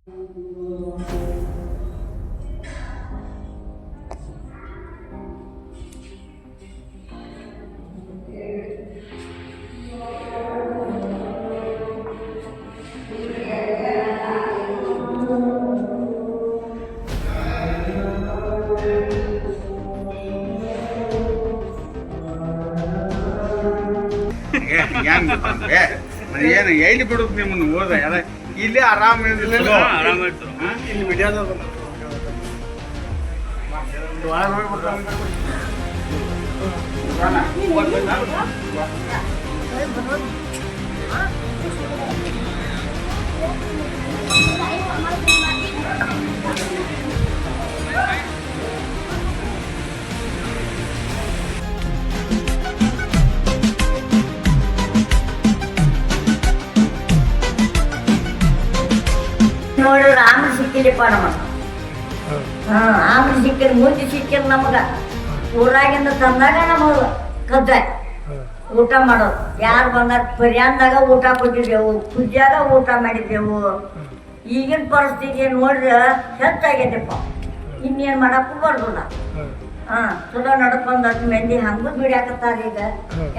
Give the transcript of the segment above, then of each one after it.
ಏನು ಎಲ್ಲಿ ಬಿಡುದು ನಿಮ್ಮನ್ನು ಹೋದ ಎಲ್ಲ ಇಲ್ಲಿ ಆರಾಮ ಇರಲಿಲ್ಲ. ಆರಾಮ ಇತ್ತು ಇಲ್ಲಿ ಮೀಡಿಯಾದ ನೋಡಿದ್ರೆ ಆಮೇಲೆ ಸಿಕ್ಕಿಲ್ಲಪ್ಪ ನಮಗ. ಆಮೇಲೆ ಸಿಕ್ಕಿಲ್ಲ, ಮುಂಚೆ ಸಿಕ್ಕಿಲ್ಲ ನಮಗ. ಊರಾಗಿಂದ ತಂದಾಗ ನಮಗ ಕದ್ದಾಯ ಊಟ ಮಾಡೋದು. ಯಾರು ಬಂದಾಗ ಪರ್ಯಾಂದಾಗ ಊಟ ಕೊಟ್ಟಿದ್ದೆವು, ಪೂಜ್ಯಾಗ ಊಟ ಮಾಡಿದ್ದೆವು. ಈಗಿನ ಪರಿಸ್ಥಿತಿ ನೋಡ್ರೆ ಹೆಚ್ಚಾಗೈತೆಪ್ಪ. ಇನ್ನೇನು ಮಾಡಕ್ಕೂ ಬರ್ದಿಲ್ಲ. ಚಲೋ ನಡ್ಕೊಂಡ್ 10 ಮಂದಿ ಹಂಗೂ ಬಿಡ್ಯಾಕತ್ತಾರ. ಈಗ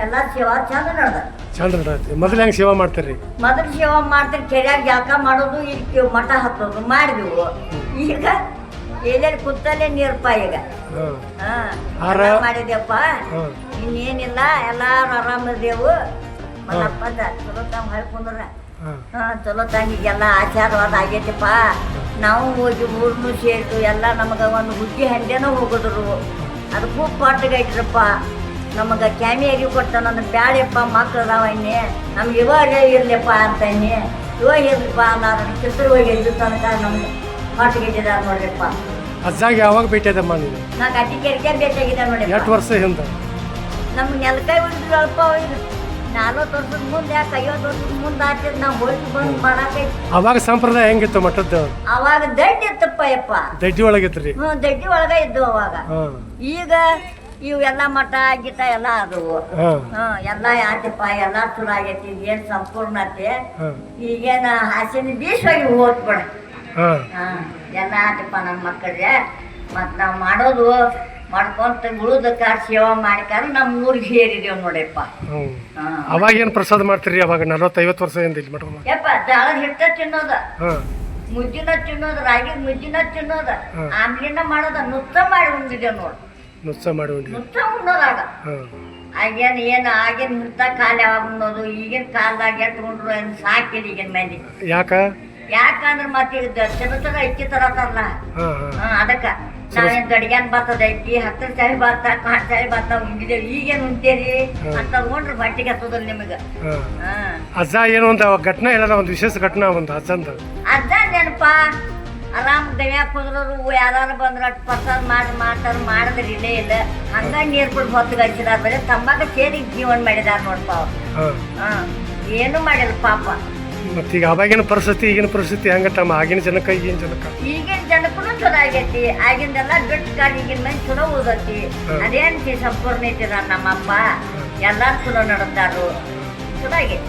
ಎಲ್ಲ ಸೇವಾ ಚಂದ ನಡ್ದ. ಮೊದಲು ಹೆಂಗೆ ಸೇವಾ ಮಾಡ್ತೀರಿ? ಮೊದಲು ಸೇವಾ ಮಾಡ್ತೀರಿ, ಕೆರ್ಯಾಗ ಜಾಕ ಮಾಡೋದು, ಇಲ್ಲಿ ಮಠ ಹತ್ತೋದು ಮಾಡಿದೆವು. ಈಗ ಎಲ್ಲೆಲ್ಲಿ ಕೂತಲ್ಲೇ ನೀರಪ್ಪ. ಈಗ ಮಾಡಿದೆಪ್ಪ, ಇನ್ನೇನಿಲ್ಲ. ಎಲ್ಲಾರು ಆರಾಮದೇವು. ಮಲ್ಲಪ್ಪ ಚಲೋ ತಮ್ಮ ಹೇಳ್ಕೊಂಡ್ರ ಚಲೋ ತಂಗಿಗೆಲ್ಲ ಆಚಾರವಾದ ಆಗೈತಿಪ್ಪ. ನಾವು ಹೋಗಿ ಊರ್ನು ಸೇರಿದು ಎಲ್ಲ ನಮಗೆ ಒಂದು ಹುಗ್ಗಿ ಹಂಡೆನೂ ಹೋಗಿದ್ರು. ಅದಕ್ಕೂ ಪಟ್ಟಗೈಟ್ರಪ್ಪ. ನಮಗೆ ಕ್ಯಾಮಿ ಅಗಿ ಕೊಡ್ತಾನ ಅಂದ್ರೆ ಬ್ಯಾಡಪ್ಪ, ಮಕ್ಳು ಅದಾವನ್ನಿ, ನಮ್ಗೆ ಇವಾಗ ಇರ್ಲಿಪ್ಪ ಅಂತನ್ನಿ. ಇವಾಗ ಇರ್ಲಿಪ್ಪ ಅನ್ನೋರು ಚಿತ್ರ ಹೋಗಿ ಇದ್ದು ತನಕ ನಮ್ಗೆ ಪಟ್ಟಗಿಟ್ಟಿದಾರ ನೋಡ್ರಿಪ್ಪ. ಅಜ್ಜಾಗ ಯಾವಾಗ ಭೇಟಿಯಾದಮ್ಮ ನೀನು? ನಾ ಕಟ್ಟಿಕೆರಿಗೆ ಭೇಟಿಯಾಗಿದ್ದ ನೋಡಿ. 8 ವರ್ಷ ಹಿಂದೆ ನಮ್ಗೆ ನೆಲಕಾಯಿ ಉಳಿದ್ರು ಅಲ್ಪ. 40 ವರ್ಷದ ಮುಂದೆ, ಯಾಕೆ 50 ವರ್ಷದ ಮುಂದೆ ಆಗ್ತದೆ. ನಾವು ಹೋಗಿ ಬಂದು ಮಾಡಾಕೈತಿ. ಅವಾಗ ಸಂಪ್ರದಾಯ ಹೆಂಗಿತ್ತು ಮಠದ್ದು? ಅವಾಗ ದಡ್ಡಿ ಇತ್ತಪ್ಪ ಯಪ್ಪ. ದಡ್ಡಿ ಒಳಗಿತ್ರಿ? ದಡ್ಡಿ ಒಳಗ ಇದ್ದು ಅವಾಗ. ಈಗ ಇವೆಲ್ಲ ಮಠ ಗಿಟ ಎಲ್ಲ ಆದವು. ಎಲ್ಲ ಆತಪ್ಪ, ಎಲ್ಲ ಚಲೋ ಆಗೈತಿ. ಏನ್ ಸಂಪೂರ್ಣತೆ. ಈಗೇನ ಹಾಸಿನ ಬೀಸವಾಗಿ ಹೋಗ್ಬಿಡ. ಎಲ್ಲ ಆತಪ್ಪ ನನ್ನ ಮಕ್ಕಳಿಗೆ. ಮತ್ ನಾವ್ ಮಾಡೋದು ಮಾಡ್ಕೊಂತ ಉಳುದಕ್ಕ ಸೇವಾ ಮಾಡಿಕಾರ ನಮ್ಮ ಊರಿಗೆ ಸೇರಿದೇವ್ ನೋಡಪ್ಪ. ಅವಾಗ ಏನ್ ಪ್ರಸಾದ ಮಾಡ್ತೀರಿ? ಅವಾಗ 40-50 ವರ್ಷ ಮಠ ಯಪ್ಪ ಜೋಳದ ಹಿಟ್ಟ ತಿನ್ನೋದ, ಮುಜ್ಜಿನ ತಿನ್ನೋದು, ರಾಗಿ ಮುಜ್ಜಿನ ತಿನ್ನೋದ, ಆಮ್ಲಿನ ಮಾಡೋದ, ನುಚ್ಚ ಮಾಡಿ ಉಂಡಿದ್ದೇವ್ ನೋಡ್. ನುಚ್ಚ ಮಾಡಿ ನುಚ್ಚ ಉಣ್ಣೋದಾಗ ಆಗೇನ್ ಏನು ಆಗೇನ್ ನುಚ್ಚ ಖಾಲಿ ಯಾವಾಗ ಉಣ್ಣೋದು. ಈಗಿನ ಕಾಲದಾಗ ಎತ್ಕೊಂಡ್ರು ಏನ್ ಸಾಕಿಲ್ಲ ಈಗಿನ ಮಂದಿ. ಯಾಕಂದ್ರೆ ಮತ್ತೆ ಈಗ ಚಲೋ ಅಕ್ಕಿ ತರತಾರಲ್ಲ. ಅದಕ್ಕ ನಾವೇನ್ ಗಡಿಗ್ಯಾನ್ ಬರ್ತದ ಅಕ್ಕಿ, 10 ಸಾರಿ ಬರ್ತ, 8 ಸಾರಿ ಬರ್ತಾವ ಉಂಡಿದೇವ್. ಈಗೇನ್ ಉಂಟೇರಿ ಅಂತ ನೋಡ್ರಿ ಬಟ್ಟಿಗೆ ಹತ್ತೋದಿಲ್ಲ ನಿಮಗ. ಅಜ್ಜ ಏನೋ ಒಂದು ಘಟನೆ ಹೇಳಲ್ಲ, ಒಂದು ವಿಶೇಷ ಘಟನೆ ಒಂದು ಅಜ್ಜಂದ. ಅಜ್ಜ ನೆನಪ ಆರಾಮ್ ದವ್ಯಾಕ್ ಹೋದ್ರು. ಯಾರು ಬಂದ್ರ ಪ್ರಸಾದ ಮಾಡಿದ್ರೆ ಇಲ್ಲೇ ಇಲ್ಲ. ಹಂಗ ನೀರ್ ಬಿಟ್ಟು ಹೊತ್ತಿಗೆ ಹಚ್ಚಿದಾರ. ಬರೀ ತಂಬಾಕ ಸೇರಿ ಜೀವನ ಮಾಡಿದಾರ ನೋಡ್ಪ ಅವ್ರು. ಏನು ಮಾಡಿಲ್ಲ ಪಾಪ. ಮತ್ತೀಗ ಅವಾಗಿನ ಪರಿಸ್ಥಿತಿ ಈಗಿನ ಪರಿಸ್ಥಿತಿ ಹೆಂಗತ್ತಮ್ಮ? ಆಗಿನ ಜನಕ್ಕ ಈಗಿನ ಜನಕ್ಕ? ಈಗಿನ ಜನಕ್ಕೂ ಚಲೋ ಆಗೈತಿ. ಆಗಿಂದೆಲ್ಲ ಬಿಟ್ಟು ಕಾಲ ಈಗಿನ ಮಂದಿ ಚಲೋ ಓದತಿ. ಅದೇನ್ತಿ ಸಂಪೂರ್ಣ ಐತಿದಾರ ನಮ್ಮಪ್ಪ. ಎಲ್ಲಾರು ಚಲೋ ನಡೆದಾರು. ಚಲೋ ಆಗೈತಿ.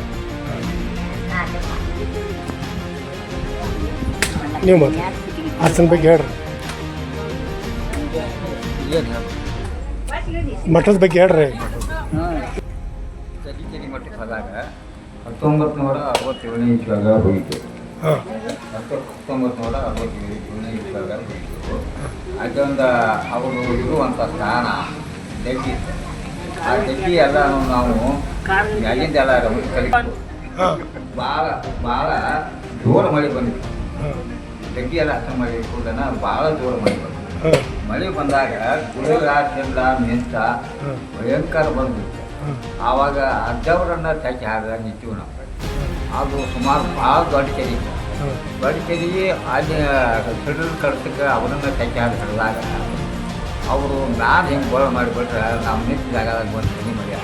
ನೀವು ಮತ್ತೆ ಅರ್ಚನ ಬಗ್ಗೆ ಹೇಳ್ರಿ. ಮಠದ ಬಗ್ಗೆ ಹೇಳ್ರಿ. ತರೀಕೆರೆ ಮಠಕ್ಕೆ ಹೋದಾಗ 1967ನೇ ಇಸ್ವಿಯಾಗ ಹೋಗಿತ್ತು. 1967ನೇ ಇಸ್ವಿಯಾಗ ಹೋಗಿತ್ತು. ಅದೊಂದು ಅವರು ಇರುವಂಥ ಸ್ಥಾನ ದಡ್ಡಿ ಇತ್ತು. ಆ ದಡ್ಡಿ ಎಲ್ಲ ನಾವು ಅಲ್ಲಿಂದೆಲ್ಲ ಕಲಿತು ಭಾಳ ಜೋರ ಮಳೆ ಬಂದಿತ್ತು. ದಡ್ಡಿ ಎಲ್ಲ ಅರ್ಥ ಮಾಡಿ ಕೂಡ ಭಾಳ ಜೋರ ಮಳೆ ಬಂದಿತ್ತು. ಮಳೆ ಬಂದಾಗ ಗುಳಿಗ ಚೆಲ್ಲ ಮೆಂತ ಭಯಂಕರ ಬಂದಿತ್ತು. ಆವಾಗ ಅಜ್ಜವರನ್ನ ತೆಗೆ ಹಾಕಿದಾಗ ನಿಂತೀವಿ ನಾವು. ಅದು ಸುಮಾರು ಭಾಳ ದೊಡ್ಡ ಕೆರೆ ಇತ್ತು. ದೊಡ್ಡ ಕೆರೆಗೆ ಅಲ್ಲಿ ಸಿಡಿಲ್ ಕಳ್ಸಕ್ಕೆ ಅವರನ್ನು ತೆಗೆ ಹಾಕಿ ಹಿಡಿದಾಗ ಅವರು ನಾನು ಹಿಂಗೆ ಗೋಳ ಮಾಡಿಬಿಟ್ರೆ ನಾವು ನಿಂತ ಜಾಗದಾಗ ಬಂದು ಮನೆ ಮರ್ಯಾದ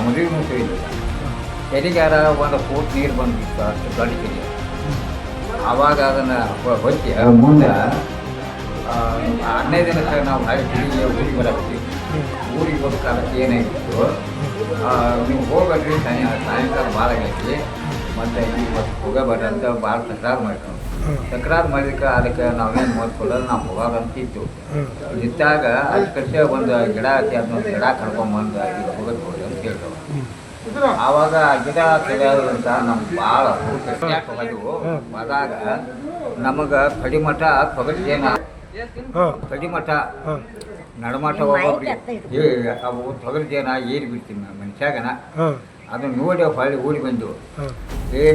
ಮದುವೆನೂ ತಿಳಿದಿಲ್ಲ. ಕೆರೆಗಾರ ಒಂದು ಫೂಟ್ ನೀರು ಬಂದಿತ್ತು, ಅಷ್ಟು ದೊಡ್ಡ ಕೆರೆ. ಆವಾಗ ಅದನ್ನು ಹೊಚ್ಚಿ ಮುಂದೆ 15 ದಿನಕ್ಕೆ ನಾವು ಹಳೆ ಕಿಡಿಗೆ ಊರಿಗೆ ಬರತ್ತೀವಿ. ಊರಿಗೆ ಹೋಗ್ಬೇಕಾದ್ರೆ ಏನಾಗಿತ್ತು, ನೀವು ಹೋಗ್ಬೇಕ್ರಿ ಸಾಯಂಕಾಲ ಭಾಳ ಆಗೈತಿ, ಮತ್ತು ಇವತ್ತು ಹೋಗಬೇಡ ಅಂತ ಭಾಳ ತಕರಾರು ಮಾಡ್ಕೊಂಡು ತಕರಾರು ಮಾಡಿದಕ್ಕೆ ಅದಕ್ಕೆ ನಾವೇನು ಮಾಡ್ಕೊಳ್ಳೋದು ನಾವು ಹೋಗೋದಂತಿತ್ತು ನಿಂತಾಗ ಅದು ಕಡೆ ಒಂದು ಗಿಡ ಐತಿ ಅದನ್ನೊಂದು ಗಿಡ ಕರ್ಕೊಂಬಂದು ಈಗ ಹೋಗೋದು ಹೋಗಿ ಅಂತ ಹೇಳ್ತವೆ ಆವಾಗ ಗಿಡ ತೆಗೆಯೋದ್ರಂತ ನಮ್ಗೆ ಭಾಳ ಹೋಗಿದ್ವು ಹೋದಾಗ ನಮಗೆ ಕಡಿಮಠ ತೊಗರಿಜೇನ ಕಡಿಮಠ ನಡಮಠ ಒಬ್ಬೊಬ್ರಿಗೆ ಅವು ತೊಗರಿಜೇನ ಏರಿ ಬಿಡ್ತೀನಿ ಮನುಷ್ಯಾಗನ ಅದನ್ನು ನೋಡಿ ಹೊಳ್ಳಿ ಓಡಿ ಬಂದು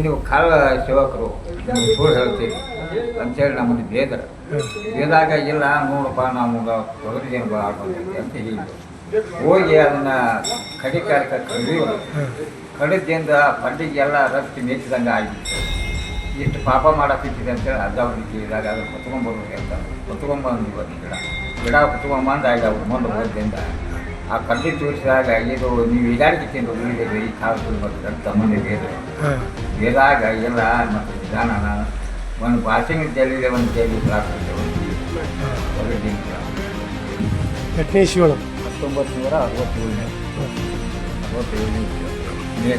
ನೀವು ಕಾಲ ಸೇವಕರು ನೀವು ಸುಳ್ಳು ಹೇಳ್ತೀರಿ ಅಂತೇಳಿ ನಮ್ಮದು ಬೇದಾಗ ಇಲ್ಲ ನೋಡಪ್ಪ ನಮಗೆ ತೊಗರಿಜೇನ ಭಾಳ ಬಂದೈತಿ ಅಂತ ಹೇಳಿದ್ರು ಹೋಗಿ ಅದನ್ನು ಕಡಿಕಾರಕ್ಕೆ ಕಡಿದಿಂದ ಪಂಡಿಗೆ ಎಲ್ಲ ರಕ್ತ ಮೇಚಿದಂಗೆ ಆಗಿತ್ತು ಇಷ್ಟು ಪಾಪ ಮಾಡಕ್ಕಿಟ್ಟಿದೆ ಅಂತೇಳಿ ಅಜ್ಜವ್ರಿಗೆ ಕೇಳಿದಾಗ ಅದನ್ನು ಹೊತ್ಕೊಂಡ್ಬರ್ಬೇಕು ಅಂತ ಹೊತ್ಕೊಂಡ್ಬಂದು ಇವತ್ತು ಗಿಡ ಹೊತ್ಕೊಂಡ್ಬಂದು ಆಗಿ ಅವ್ರು ಮುಂದೆ ಹೋದ್ರಿಂದ ಆ ಕಡ್ಡಿ ತೋರಿಸಿದಾಗ ಇದು ನೀವು ಈಗಾಡಿಕೆಯಿಂದ ಉಳಿದಿದೆ ಈ ಕಾಲ ಮತ್ತು ತಮ್ಮನೇ ಬೇದಾಗ ಎಲ್ಲ ಮತ್ತು ವಿಧಾನನ ಒಂದು ಭಾಷೆಗೆ ಜಲ್ಲಿದೆ ಒಂದು ಜಲ್ಲಿ ಕ್ಲಾಸ್ ಎಷ್ಟನೇ ಇಸ್ವಿ ಒಳಗೆ 1967 ಮೇ